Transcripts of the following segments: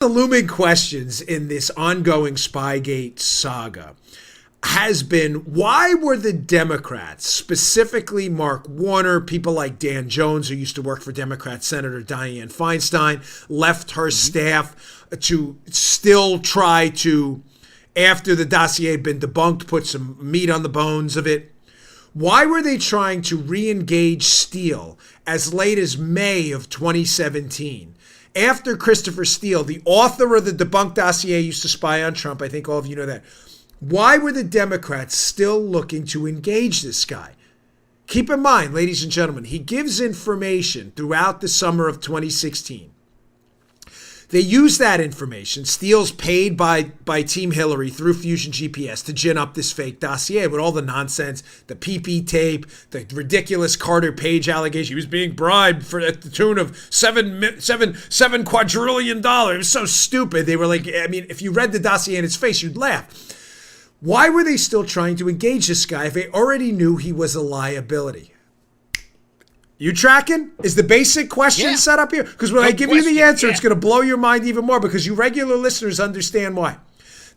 The looming questions in this ongoing Spygate saga has been, why were the Democrats, specifically Mark Warner, people like Dan Jones, who used to work for Democrat Senator Dianne Feinstein, left her staff to still try to, after the dossier had been debunked, put some meat on the bones of it? Why were they trying to re-engage Steele as late as May of 2017? After Christopher Steele, the author of the debunked dossier, used to spy on Trump. I think all of you know that. Why were the Democrats still looking to engage this guy? Keep in mind, ladies and gentlemen, he gives information throughout the summer of 2016. They use that information. Steele's paid by Team Hillary through Fusion GPS to gin up this fake dossier with all the nonsense, the PP tape, the ridiculous Carter Page allegation. He was being bribed for at the tune of $7 quadrillion. It was so stupid. They were like, I mean, if you read the dossier in his face, you'd laugh. Why were they still trying to engage this guy if they already knew he was a liability? You tracking? Is the basic question set up here? Because when I give you the answer, it's going to blow your mind even more because you regular listeners understand why.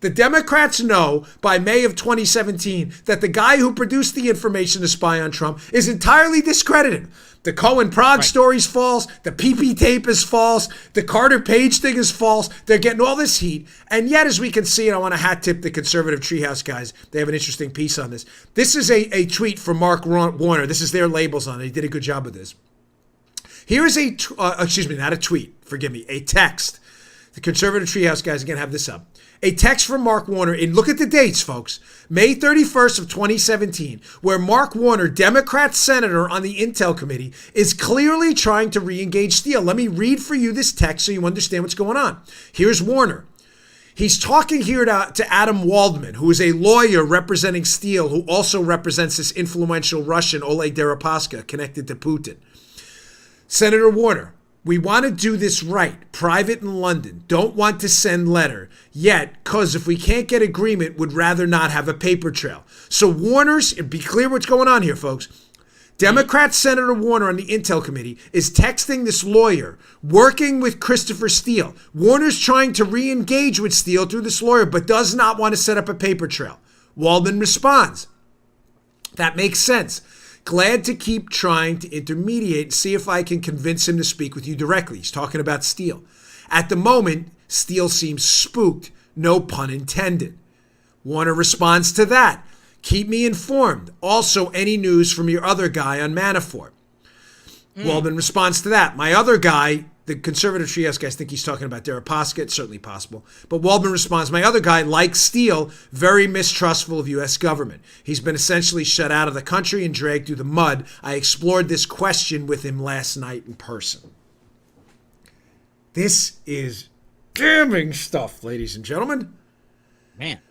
The Democrats know by May of 2017 that the guy who produced the information to spy on Trump is entirely discredited. The Cohen-Prague story's false. The PP tape is false. The Carter Page thing is false. They're getting all this heat. And yet, as we can see, and I want to hat tip the conservative treehouse guys. They have an interesting piece on this. This is a tweet from Mark Warner. This is their labels on it. He did a good job with this. Here is not a tweet. Forgive me. A text. The conservative treehouse guys, again, have this up. A text from Mark Warner, and look at the dates, folks. May 31st of 2017, where Mark Warner, Democrat senator on the Intel Committee, is clearly trying to re-engage Steele. Let me read for you this text so you understand what's going on. Here's Warner. He's talking here to Adam Waldman, who is a lawyer representing Steele, who also represents this influential Russian, Oleg Deripaska, connected to Putin. Senator Warner, we want to do this right, private in London. Don't want to send letter yet, because if we can't get agreement, would rather not have a paper trail. So Warner's, be clear what's going on here, folks. Democrat Senator Warner on the Intel Committee is texting this lawyer, working with Christopher Steele. Warner's trying to re-engage with Steele through this lawyer, but does not want to set up a paper trail. Waldman responds, that makes sense. Glad to keep trying to intermediate and see if I can convince him to speak with you directly. He's talking about Steele. At the moment, Steele seems spooked, no pun intended. Warner responds to that. Keep me informed. Also, any news from your other guy on Manafort. Waldman responds to that. My other guy, the conservative treehouse guys think he's talking about Deripaska. It's certainly possible. But Waldman responds, my other guy, like Steele, very mistrustful of U.S. government. He's been essentially shut out of the country and dragged through the mud. I explored this question with him last night in person. This is damning stuff, ladies and gentlemen. Man.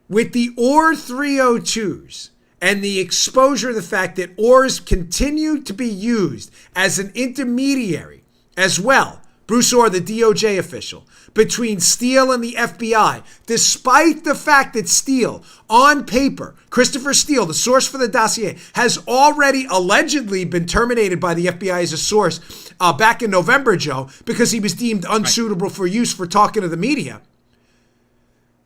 With the OR 302s and the exposure of the fact that ORs continue to be used as an intermediary as well, Bruce Orr, the DOJ official, between Steele and the FBI, despite the fact that Steele, on paper, Christopher Steele, the source for the dossier, has already allegedly been terminated by the FBI as a source back in November, Joe, because he was deemed unsuitable for use for talking to the media.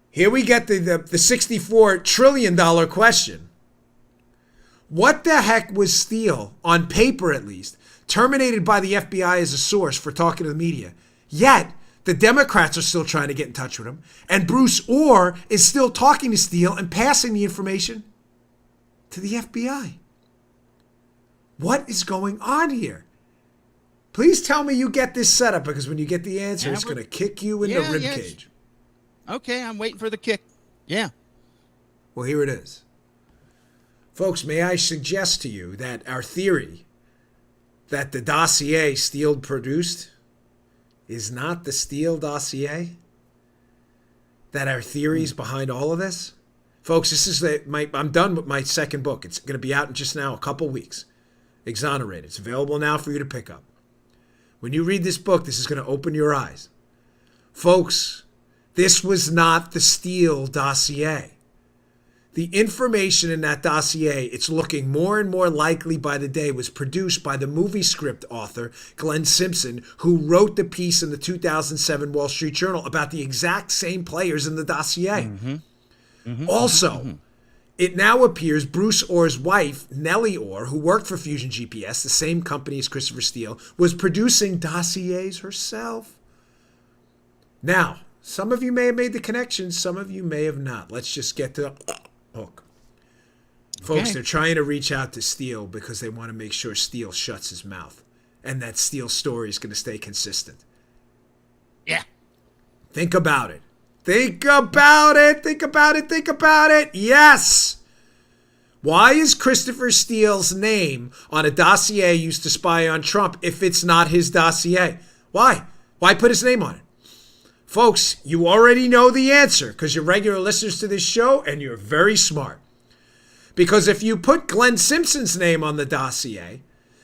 Here we get the $64 trillion question. What the heck was Steele, on paper at least, terminated by the FBI as a source for talking to the media? Yet, the Democrats are still trying to get in touch with him, and Bruce Orr is still talking to Steele and passing the information to the FBI. What is going on here? Please tell me you get this setup, because when you get the answer, it's going to kick you in the ribcage. Okay, I'm waiting for the kick. Yeah. Well, here it is. Folks, may I suggest to you that our theory that the dossier Steele produced is not the Steele dossier? That our theories behind all of this? Folks, this is I'm done with my second book. It's going to be out in just now a couple weeks. Exonerated. It's available now for you to pick up. When you read this book, this is going to open your eyes. Folks, this was not the Steele dossier. The information in that dossier, it's looking more and more likely by the day, was produced by the movie script author, Glenn Simpson, who wrote the piece in the 2007 Wall Street Journal about the exact same players in the dossier. Also, it now appears Bruce Orr's wife, Nellie Orr, who worked for Fusion GPS, the same company as Christopher Steele, was producing dossiers herself. Now, some of you may have made the connection, some of you may have not. Let's just get to the hook. Folks, they're trying to reach out to Steele because they want to make sure Steele shuts his mouth and that Steele's story is going to stay consistent. Yeah. Think about it. Think about it. Think about it. Think about it. Yes. Why is Christopher Steele's name on a dossier used to spy on Trump if it's not his dossier? Why? Why put his name on it? Folks, you already know the answer because you're regular listeners to this show and you're very smart. Because if you put Glenn Simpson's name on the dossier,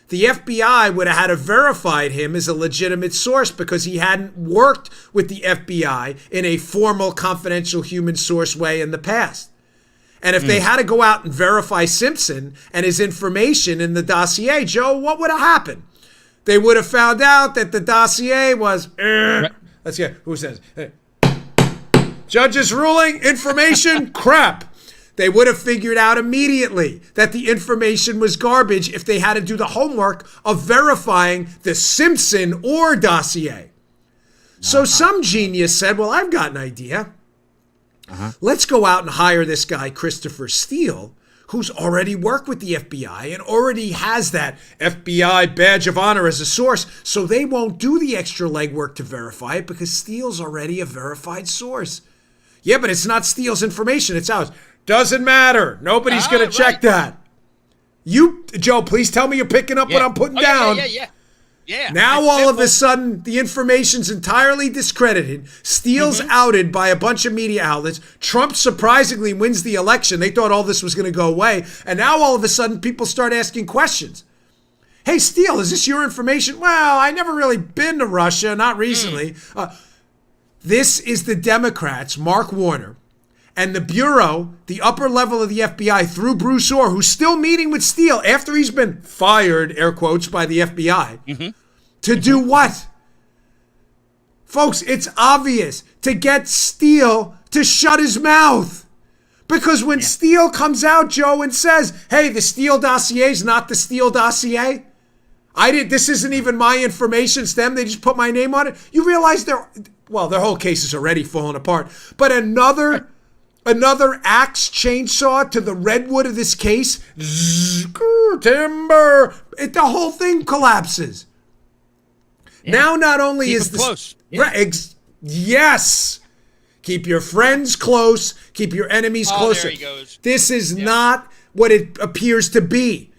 the FBI would have had to verify him as a legitimate source because he hadn't worked with the FBI in a formal, confidential human source way in the past. And if they had to go out and verify Simpson and his information in the dossier, Joe, what would have happened? They would have found out that the dossier was... Let's get who says judge's ruling, information, crap. They would have figured out immediately that the information was garbage if they had to do the homework of verifying the Simpson Orr dossier. So some genius said, well, I've got an idea. Let's go out and hire this guy, Christopher Steele, who's already worked with the FBI and already has that FBI badge of honor as a source, so they won't do the extra legwork to verify it because Steele's already a verified source. Yeah, but it's not Steele's information, it's ours. Doesn't matter. Nobody's going to check that. You, Joe, please tell me you're picking up what I'm putting down. Yeah. Now all of a sudden, the information's entirely discredited. Steele's outed by a bunch of media outlets. Trump surprisingly wins the election. They thought all this was going to go away. And now all of a sudden, people start asking questions. Hey, Steele, is this your information? Well, I never really been to Russia, not recently. This is the Democrats, Mark Warner, and the Bureau, the upper level of the FBI, through Bruce Orr, who's still meeting with Steele after he's been fired, air quotes, by the FBI, to do what? Folks, it's obvious. To get Steele to shut his mouth. Because when Steele comes out, Joe, and says, hey, the Steele dossier is not the Steele dossier. This isn't even my information. It's them. They just put my name on it. You realize their whole case is already falling apart. But another axe chainsaw to the redwood of this case, timber, the whole thing collapses. Now not only is this close. Yes, keep your friends close, keep your enemies closer. There he goes. This is not what it appears to be.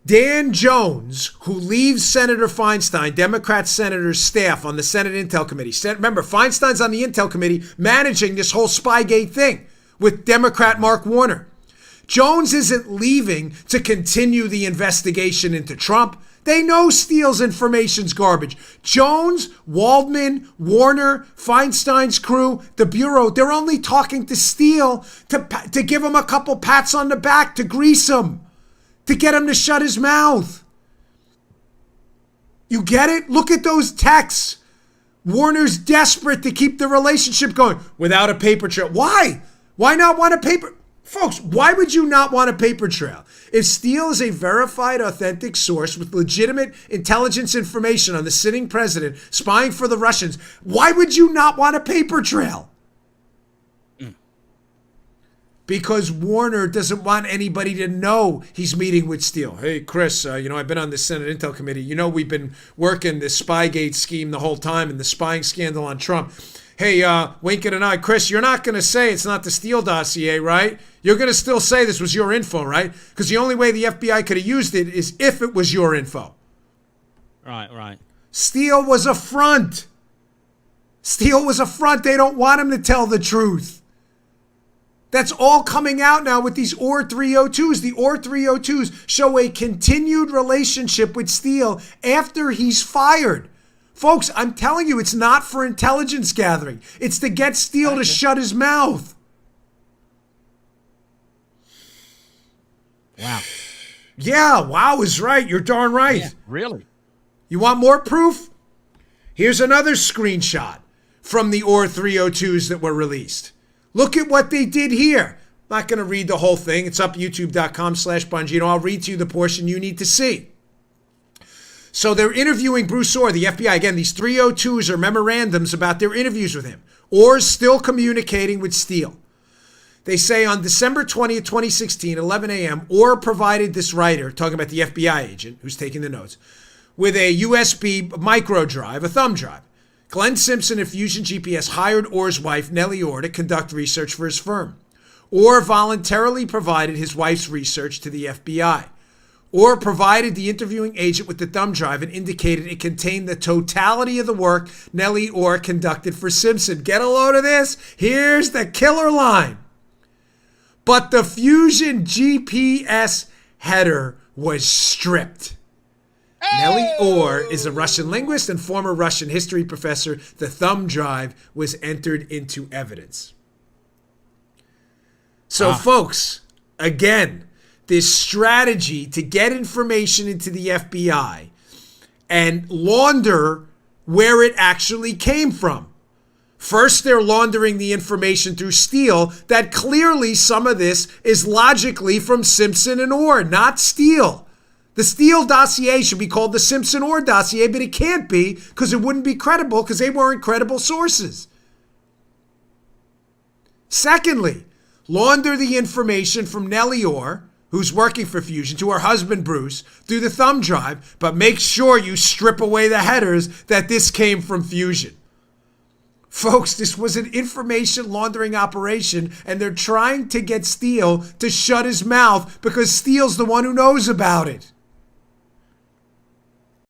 Dan Jones, who leaves Senator Feinstein, Democrat senator's staff on the Senate Intel Committee. Remember, Feinstein's on the Intel Committee managing this whole Spygate thing with Democrat Mark Warner. Jones isn't leaving to continue the investigation into Trump. They know Steele's information's garbage. Jones, Waldman, Warner, Feinstein's crew, the Bureau, they're only talking to Steele to give him a couple pats on the back, to grease him, to get him to shut his mouth. You get it? Look at those texts. Warner's desperate to keep the relationship going without a paper trail. Why? Why not want a paper? Folks, why would you not want a paper trail? If Steele is a verified, authentic source with legitimate intelligence information on the sitting president spying for the Russians, why would you not want a paper trail? Because Warner doesn't want anybody to know he's meeting with Steele. Hey, Chris, I've been on the Senate Intel Committee. We've been working this Spygate scheme the whole time and the spying scandal on Trump. Hey, wink and an eye. Chris, you're not going to say it's not the Steele dossier, right? You're going to still say this was your info, right? Because the only way the FBI could have used it is if it was your info. Right. Steele was a front. Steele was a front. They don't want him to tell the truth. That's all coming out now with these OR 302s. The OR 302s show a continued relationship with Steele after he's fired. Folks, I'm telling you, it's not for intelligence gathering. It's to get Steele to shut his mouth. Wow. Yeah, wow is right. You're darn right. Yeah, really? You want more proof? Here's another screenshot from the OR 302s that were released. Look at what they did here. I'm not going to read the whole thing. It's up youtube.com/Bongino. I'll read to you the portion you need to see. So they're interviewing Bruce Orr, the FBI. Again, these 302s are memorandums about their interviews with him. Orr's still communicating with Steele. They say on December 20th, 2016, 11 a.m., Orr provided this writer, talking about the FBI agent who's taking the notes, with a USB micro drive, a thumb drive. Glenn Simpson at Fusion GPS hired Orr's wife, Nellie Orr, to conduct research for his firm. Orr voluntarily provided his wife's research to the FBI. Orr provided the interviewing agent with the thumb drive and indicated it contained the totality of the work Nellie Orr conducted for Simpson. Get a load of this? Here's the killer line. But the Fusion GPS header was stripped. Nellie Orr is a Russian linguist and former Russian history professor. The thumb drive was entered into evidence. So, folks, again, this strategy to get information into the FBI and launder where it actually came from. First, they're laundering the information through Steele that clearly some of this is logically from Simpson and Orr, not Steele. The Steele dossier should be called the Simpson-Orr dossier, but it can't be because it wouldn't be credible because they weren't credible sources. Secondly, launder the information from Nellie Orr, who's working for Fusion, to her husband Bruce through the thumb drive, but make sure you strip away the headers that this came from Fusion. Folks, this was an information laundering operation, and they're trying to get Steele to shut his mouth because Steele's the one who knows about it.